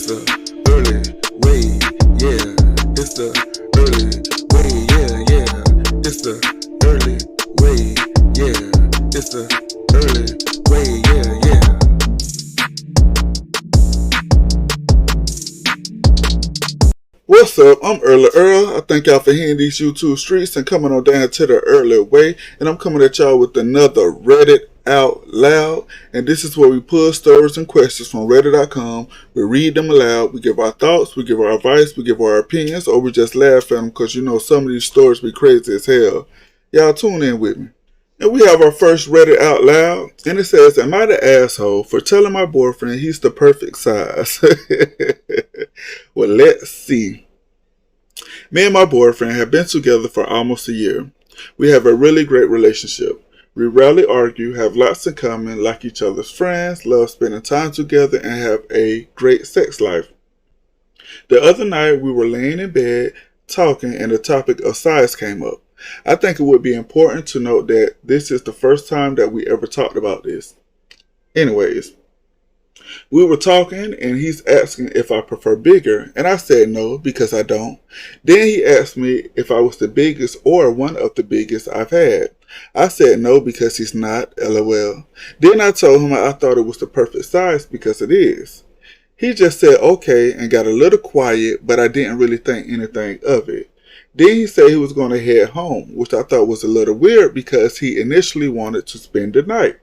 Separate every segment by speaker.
Speaker 1: It's the early way, yeah. It's the early way, yeah. It's the early way, yeah. It's the early way, yeah. What's up? I'm Early Earl. I thank y'all for hearing these YouTube streets and coming on down to the early way. And I'm coming at y'all with another Reddit Out Loud. And this is where we pull stories and questions from Reddit.com. We read them aloud. We give our thoughts. We give our advice. We give our opinions. Or we just laugh at them because you know some of these stories be crazy as hell. Y'all tune in with me. And we have our first Reddit Out Loud. And it says, am I the asshole for telling my boyfriend he's the perfect size? Well, let's see. Me and my boyfriend have been together for almost a year. We have a really great relationship. We rarely argue, have lots in common, like each other's friends, love spending time together, and have a great sex life. The other night, we were laying in bed talking, and the topic of size came up. I think it would be important to note that this is the first time that we ever talked about this. Anyways, we were talking and he's asking if I prefer bigger, and I said no because I don't. Then he asked me if I was the biggest or one of the biggest I've had. I said no because he's not, lol. Then I told him I thought it was the perfect size because it is. He just said okay and got a little quiet, but I didn't really think anything of it. Then he said he was going to head home, which I thought was a little weird because he initially wanted to spend the night.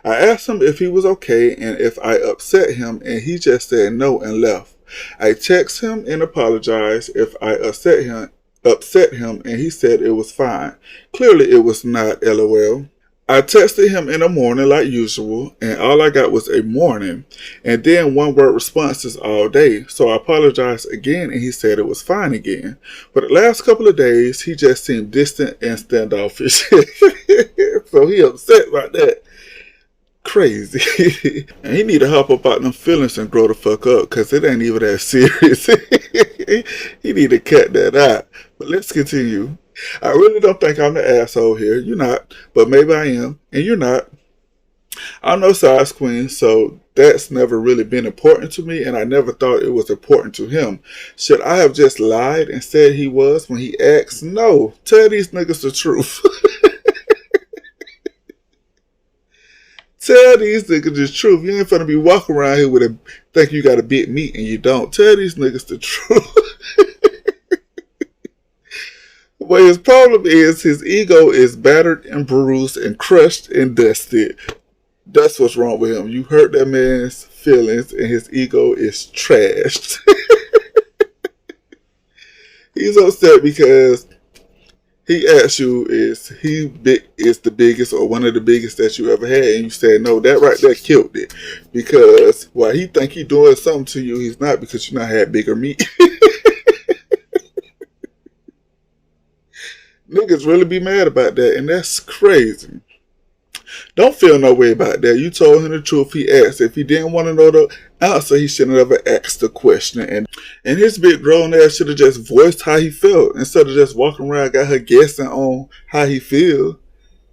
Speaker 1: I asked him if he was okay and if I upset him, and he just said no and left. I texted him and apologized if I upset him, and he said it was fine. Clearly it was not, lol. I texted him in the morning like usual, and all I got was a morning, and then one-word responses all day. So I apologized again, and he said it was fine again. For the last couple of days, he just seemed distant and standoffish. So he upset about that. Crazy. And he need to hop up out them feelings and grow the fuck up, because it ain't even that serious. He need to cut that out. But let's continue. I really don't think I'm the asshole here. You're not, but maybe I am, and you're not. I'm no size queen, so that's never really been important to me, and I never thought it was important to him. Should I have just lied and said he was when he asked? No. Tell these niggas the truth. Tell these niggas the truth. You ain't finna be walking around here with think you got a big meat and you don't. Tell these niggas the truth. But his problem is his ego is battered and bruised and crushed and dusted. That's what's wrong with him. You hurt that man's feelings and his ego is trashed. He's upset because he asked you, is the biggest or one of the biggest that you ever had? And you said, no, that right there killed it. Because while he think he doing something to you, he's not, because you not had bigger meat. Niggas really be mad about that, and that's crazy. Don't feel no way about that. You told him the truth. He asked. If he didn't want to know the answer, he shouldn't have ever asked the question. And his big grown ass should have just voiced how he felt instead of just walking around got her guessing on how he feel.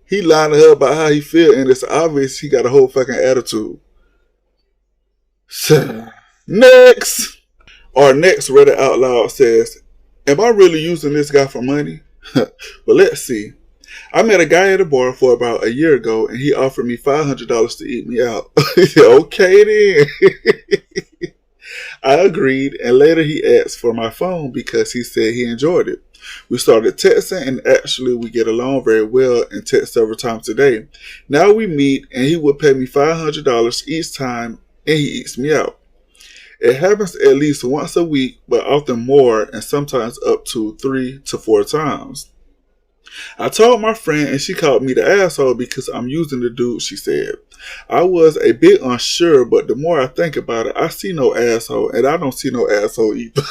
Speaker 1: He lied to her about how he feel, and it's obvious he got a whole fucking attitude. So, next. Our next Reddit Out Loud says, am I really using this guy for money? Well, let's see. I met a guy at a bar for about a year ago, and he offered me $500 to eat me out. Okay then. I agreed, and later he asked for my phone because he said he enjoyed it. We started texting, and actually we get along very well and text several times a day. Now we meet, and he will pay me $500 each time, and he eats me out. It happens at least once a week, but often more, and sometimes up to 3 to 4 times. I told my friend, and she called me the asshole because I'm using the dude, she said. I was a bit unsure, but the more I think about it, I see no asshole, and I don't see no asshole either.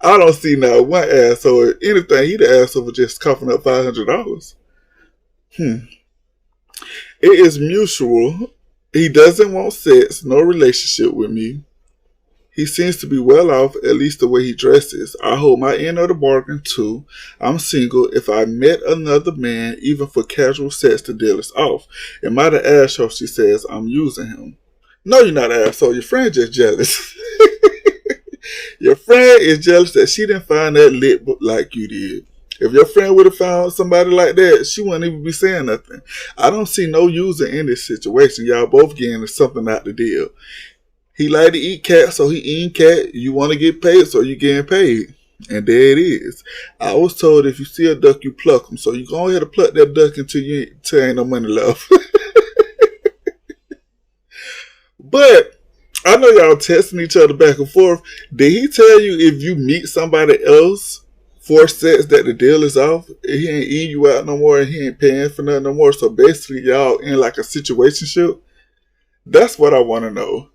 Speaker 1: I don't see not one asshole. If anything, he the asshole for just coughing up $500. It is mutual. He doesn't want sex, no relationship with me. He seems to be well off, at least the way he dresses. I hold my end of the bargain too. I'm single. If I met another man, even for casual sex, the deal is off. Am I the asshole? She says, I'm using him. No, you're not an asshole. Your friend just jealous. Your friend is jealous that she didn't find that lit like you did. If your friend would have found somebody like that, she wouldn't even be saying nothing. I don't see no user in this situation. Y'all both getting something out the deal. He like to eat cat, so he eating cat. You want to get paid, so you getting paid. And there it is. I was told if you see a duck, you pluck them. So you go ahead and pluck that duck until ain't no money left. But I know y'all testing each other back and forth. Did he tell you if you meet somebody else for sex that the deal is off? He ain't eating you out no more and he ain't paying for nothing no more. So basically y'all in like a situationship? That's what I want to know.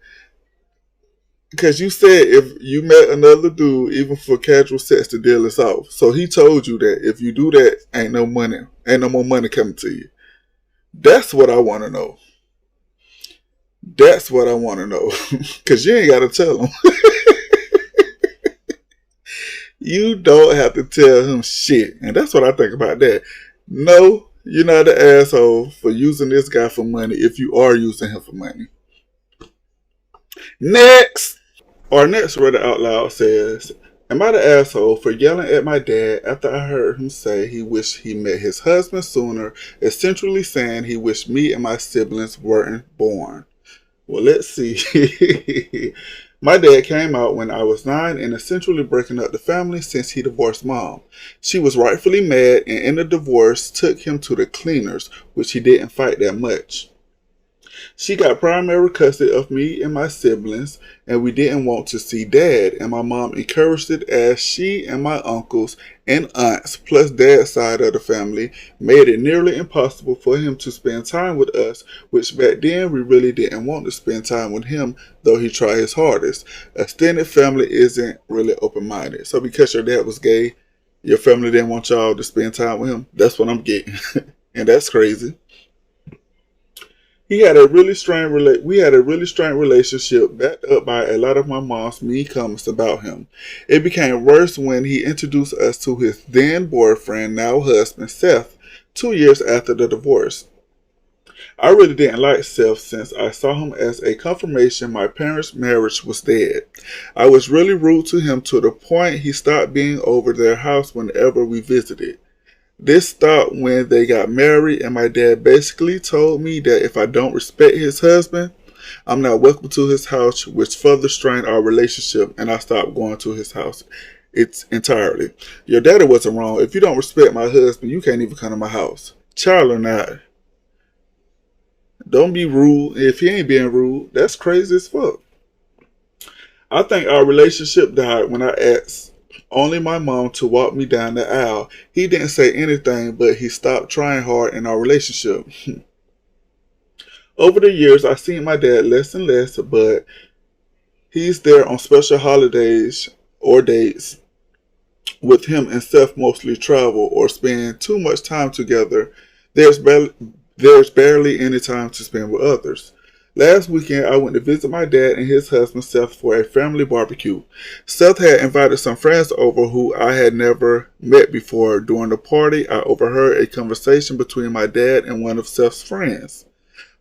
Speaker 1: Because you said if you met another dude, even for casual sex, the deal is off. So he told you that if you do that, ain't no more money coming to you. That's what I want to know. That's what I want to know. Because you ain't got to tell him. You don't have to tell him shit. And that's what I think about that. No, you're not the asshole for using this guy for money if you are using him for money. Next! Our next Reddit Out Loud says, am I the asshole for yelling at my dad after I heard him say he wished he met his husband sooner, essentially saying he wished me and my siblings weren't born? Well, let's see. My dad came out when I was 9 and essentially breaking up the family since he divorced mom. She was rightfully mad and in the divorce took him to the cleaners, which he didn't fight that much. She got primary custody of me and my siblings, and we didn't want to see dad, and my mom encouraged it as she and my uncles and aunts, plus dad's side of the family, made it nearly impossible for him to spend time with us, which back then we really didn't want to spend time with him, though he tried his hardest. Extended family isn't really open-minded. So because your dad was gay, your family didn't want y'all to spend time with him? That's what I'm getting. And that's crazy. We had a really strained relationship backed up by a lot of my mom's mean comments about him. It became worse when he introduced us to his then boyfriend, now husband, Seth, 2 years after the divorce. I really didn't like Seth since I saw him as a confirmation my parents' marriage was dead. I was really rude to him to the point he stopped being over their house whenever we visited. This stopped when they got married, and my dad basically told me that if I don't respect his husband, I'm not welcome to his house, which further strained our relationship, and I stopped going to his house. It's entirely. Your daddy wasn't wrong. If you don't respect my husband, you can't even come to my house. Child or not. Don't be rude. If he ain't being rude, that's crazy as fuck. I think our relationship died when I asked only my mom to walk me down the aisle. He didn't say anything, but he stopped trying hard in our relationship. Over the years, I've seen my dad less and less, but he's there on special holidays or dates. With him and Seth mostly travel or spend too much time together. There's barely any time to spend with others. Last weekend, I went to visit my dad and his husband Seth for a family barbecue. Seth had invited some friends over who I had never met before. During the party, I overheard a conversation between my dad and one of Seth's friends.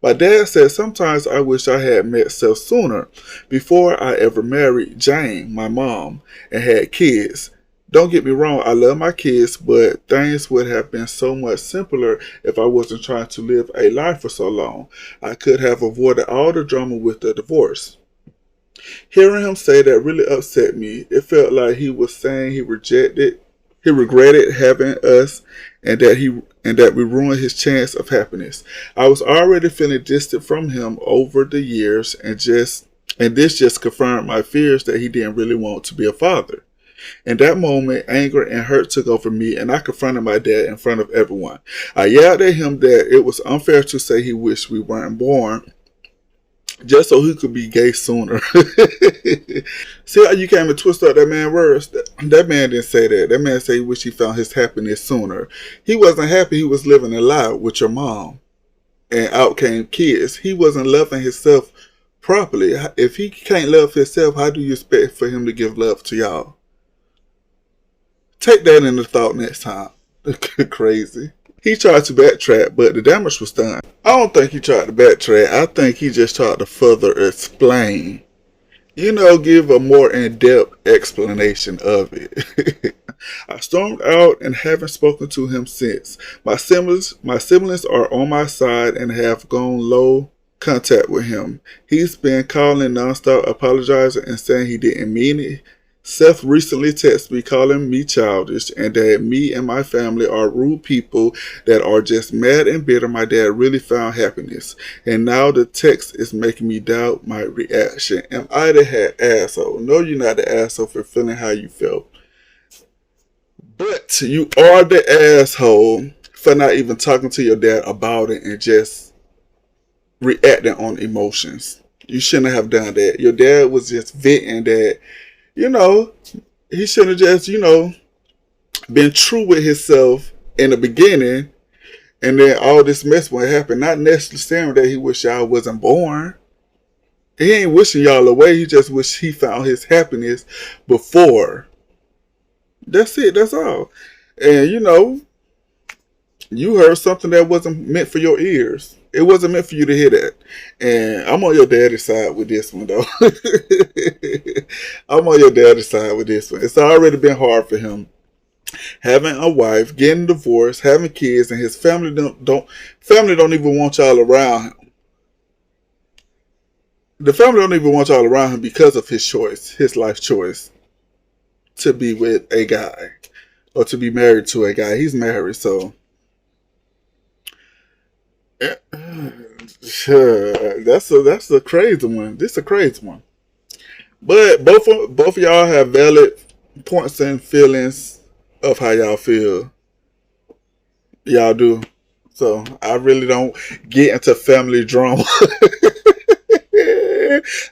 Speaker 1: My dad said sometimes I wish I had met Seth sooner, before I ever married Jane, my mom, and had kids. Don't get me wrong, I love my kids, but things would have been so much simpler if I wasn't trying to live a life for so long. I could have avoided all the drama with the divorce. Hearing him say that really upset me. It felt like he was saying he regretted having us, and that we ruined his chance of happiness. I was already feeling distant from him over the years, and this just confirmed my fears that he didn't really want to be a father. In that moment, anger and hurt took over me, and I confronted my dad in front of everyone. I yelled at him that it was unfair to say he wished we weren't born, just so he could be gay sooner. See how you came and twisted up that man's words? That man didn't say that. That man said he wished he found his happiness sooner. He wasn't happy he was living a lie with your mom, and out came kids. He wasn't loving himself properly. If he can't love himself, how do you expect for him to give love to y'all? Take that into thought next time. Crazy. He tried to backtrack, but the damage was done. I don't think he tried to backtrack. I think he just tried to further explain. Give a more in-depth explanation of it. I stormed out and haven't spoken to him since. My siblings are on my side and have gone low contact with him. He's been calling nonstop, apologizing and saying he didn't mean it. Seth recently texted me calling me childish and that me and my family are rude people that are just mad and bitter my dad really found happiness. And now the text is making me doubt my reaction. Am I the asshole? No, you're not the asshole for feeling how you felt. But you are the asshole for not even talking to your dad about it and just reacting on emotions. You shouldn't have done that. Your dad was just venting that, he should have just, been true with himself in the beginning, and then all this mess would happen. Not necessarily that he wish y'all wasn't born. He ain't wishing y'all away. He just wish he found his happiness before. That's it. That's all. And you heard something that wasn't meant for your ears. It wasn't meant for you to hear that. And I'm on your daddy's side with this one, though. I'm on your daddy's side with this one. It's already been hard for him. Having a wife, getting divorced, having kids, and his family don't even want y'all around him. The family don't even want y'all around him because of his choice, his life choice to be with a guy or to be married to a guy. He's married, so that's a crazy one. This is a crazy one. But both of y'all have valid points and feelings of how y'all feel. Y'all do. So I really don't get into family drama.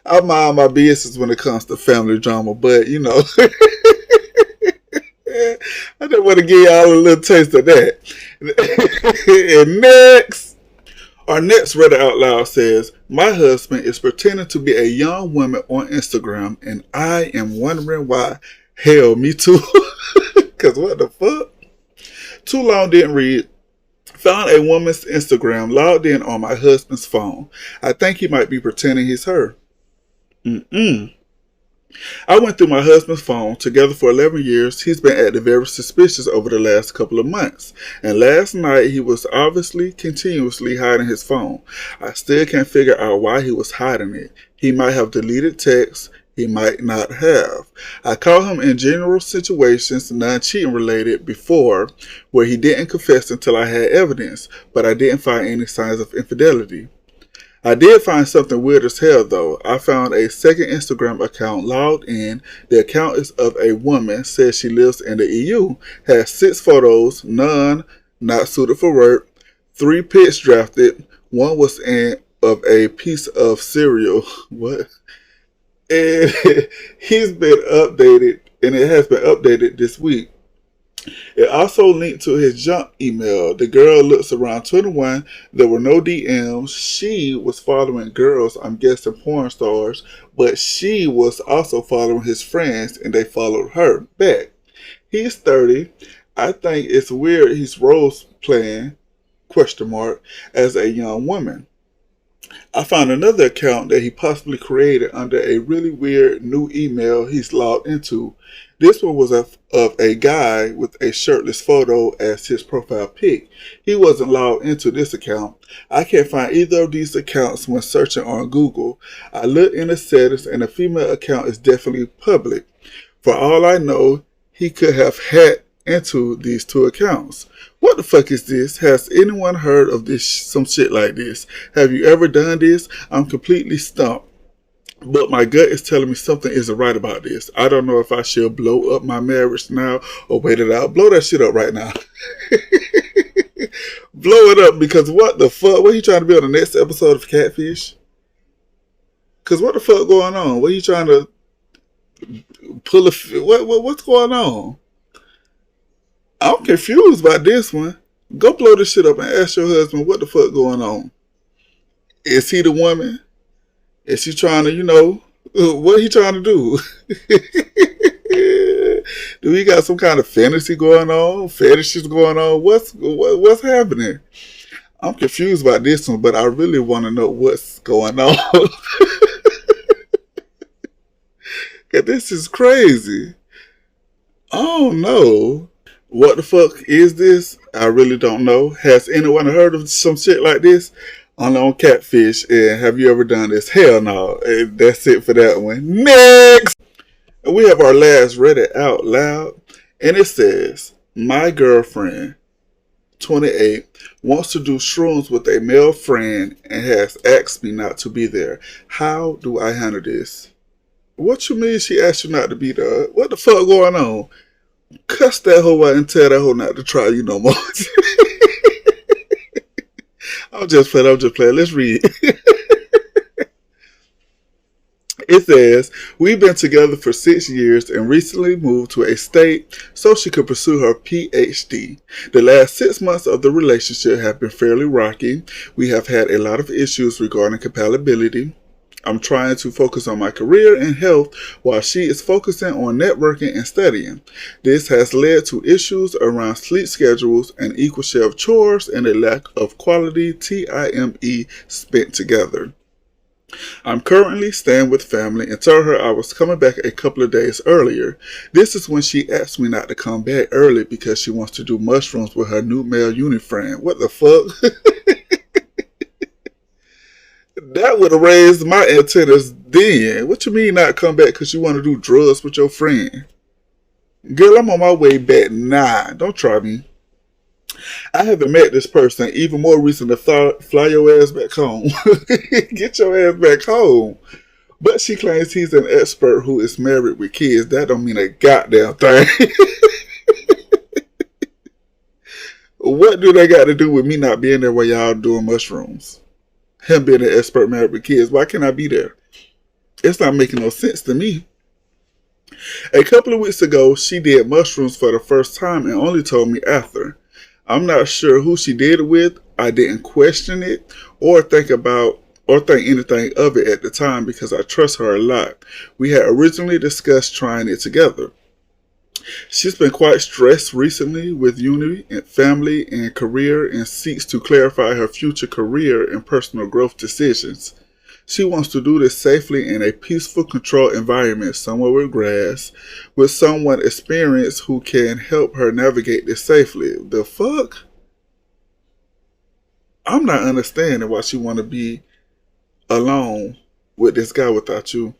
Speaker 1: I mind my business when it comes to family drama, but I just want to give y'all a little taste of that. And our next Reddit Out Loud says, my husband is pretending to be a young woman on Instagram, and I am wondering why. Hell, me too. Because what the fuck? Too long didn't read. Found a woman's Instagram, logged in on my husband's phone. I think he might be pretending he's her. I went through my husband's phone, together for 11 years. He's been acting very suspicious over the last couple of months. And last night, he was obviously continuously hiding his phone. I still can't figure out why he was hiding it. He might have deleted texts. He might not have. I caught him in general situations, non-cheating related, before, where he didn't confess until I had evidence, but I didn't find any signs of infidelity. I did find something weird as hell though. I found a second Instagram account logged in. The account is of a woman, says she lives in the EU, has 6 photos, none not suited for work, 3 pics drafted, one was of a piece of cereal. What? And he's been updated, and it has been updated this week. It also linked to his junk email. The girl looks around 21. There were no DMs. She was following girls, I'm guessing porn stars, but she was also following his friends, and they followed her back. He's 30. I think it's weird he's role playing, as a young woman. I found another account that he possibly created under a really weird new email he's logged into. This one was of a guy with a shirtless photo as his profile pic. He wasn't logged into this account. I can't find either of these accounts when searching on Google. I looked in the settings and the female account is definitely public. For all I know, he could have hacked into these 2 accounts. What the fuck is this? Has anyone heard of this? Some shit like this? Have you ever done this? I'm completely stumped. But my gut is telling me something isn't right about this. I don't know if I should blow up my marriage now or wait it out. Blow that shit up right now. Blow it up, because what the fuck? What are you trying to be on the next episode of Catfish? Because what the fuck going on? What are you trying to pull what's going on? I'm confused about this one. Go blow this shit up and ask your husband what the fuck going on. Is he the woman? Is he trying to, what he trying to do? Do we got some kind of fantasy going on? Fetishes going on? What's happening? I'm confused about this one, but I really want to know what's going on. 'Cause this is crazy. I don't know. What the fuck is this? I really don't know. Has anyone heard of some shit like this? Only on Catfish. And have you ever done this? Hell no. And that's it for that one. Next! And we have our last Reddit out loud. And it says, my girlfriend, 28, wants to do shrooms with a male friend and has asked me not to be there. How do I handle this? What you mean she asked you not to be there? What the fuck going on? Cuss that hoe out and tell that hoe not to try you no more. I'm just playing. Let's read. It says, we've been together for 6 years and recently moved to a state so she could pursue her PhD. The last 6 months of the relationship have been fairly rocky. We have had a lot of issues regarding compatibility. I'm trying to focus on my career and health while she is focusing on networking and studying. This has led to issues around sleep schedules, an equal share of chores, and a lack of quality time spent together. I'm currently staying with family and told her I was coming back a couple of days earlier. This is when she asked me not to come back early because she wants to do mushrooms with her new male uni friend. What the fuck? That would have raised my antennas then. What you mean not come back because you want to do drugs with your friend? Girl, I'm on my way back now. Don't try me. I haven't met this person. Even more reason to fly your ass back home. Get your ass back home. But she claims he's an expert who is married with kids. That don't mean a goddamn thing. What do they got to do with me not being there while y'all doing mushrooms? Him being an expert married with kids. Why can't I be there? It's not making no sense to me. A couple of weeks ago, she did mushrooms for the first time and only told me after. I'm not sure who she did it with. I didn't question it or think anything of it at the time because I trust her a lot. We had originally discussed trying it together. She's been quite stressed recently with uni and family and career and seeks to clarify her future career and personal growth decisions. She wants to do this safely in a peaceful, controlled environment, somewhere with grass, with someone experienced who can help her navigate this safely. The fuck? I'm not understanding why she want to be alone with this guy without you.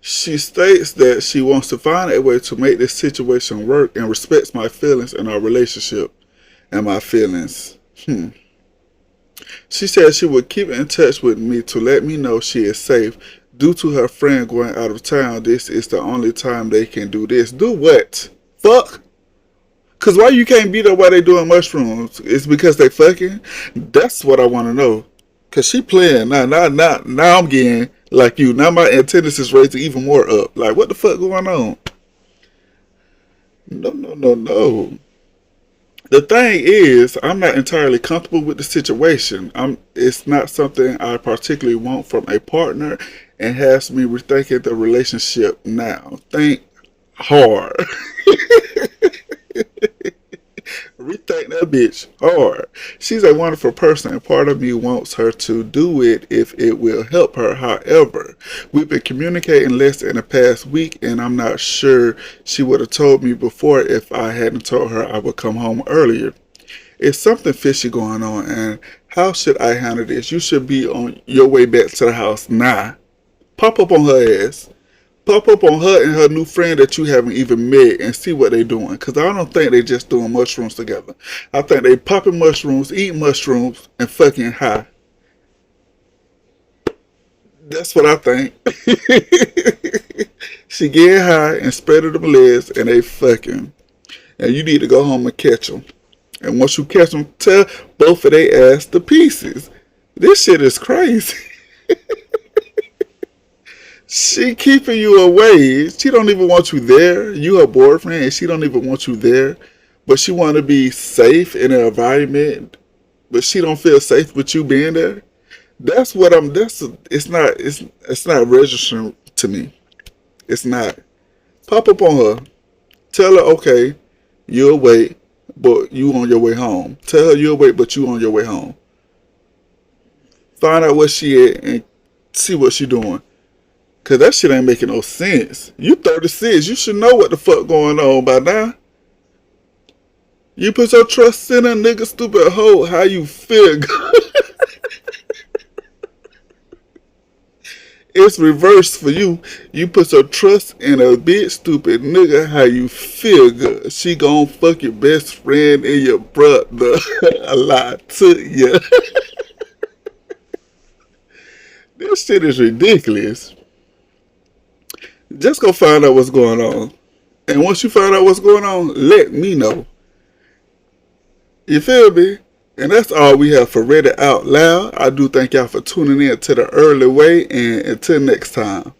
Speaker 1: She states that she wants to find a way to make this situation work and respects my feelings in our relationship and my feelings. She said she would keep in touch with me to let me know she is safe. Due to her friend going out of town, this is the only time they can do this. Do what? Fuck? Cause why you can't be there while they doing mushrooms? It's because they fucking? That's what I want to know. Cause she playing now I'm getting like you. Now my antennas is raising even more up. Like what the fuck going on? No. The thing is, I'm not entirely comfortable with the situation. It's not something I particularly want from a partner and has me rethinking the relationship now. Think hard. Rethink that bitch hard. She's a wonderful person and part of me wants her to do it if it will help her. However, we've been communicating less in the past week and I'm not sure she would have told me before if I hadn't told her I would come home earlier. It's something fishy going on and how should I handle this? You should be on your way back to the house now. Pop up on her ass. Pop up on her and her new friend that you haven't even met and see what they doing. Because I don't think they just doing mushrooms together. I think they popping mushrooms, eating mushrooms, and fucking high. That's what I think. She getting high and spreading them legs and they fucking. And you need to go home and catch them. And once you catch them, tear both of their ass to pieces. This shit is crazy. She keeping you away. She don't even want you there. You her boyfriend and she don't even want you there. But she want to be safe in her environment. But she don't feel safe with you being there. It's not registering to me. It's not. Pop up on her. Tell her, okay, you'll wait, but you on your way home. Tell her you'll wait, but you on your way home. Find out where she at and see what she doing. Cause that shit ain't making no sense. You 36, you should know what the fuck going on by now. You put your trust in a nigga, stupid hoe. How you feel? It's reversed for you. You put your trust in a bitch, stupid nigga. How you feel good? She gon' fuck your best friend and your brother. A lot to you. This shit is ridiculous. Just go find out what's going on. And once you find out what's going on, let me know. You feel me? And that's all we have for Reddit Out Loud. I do thank y'all for tuning in to the early way. And until next time.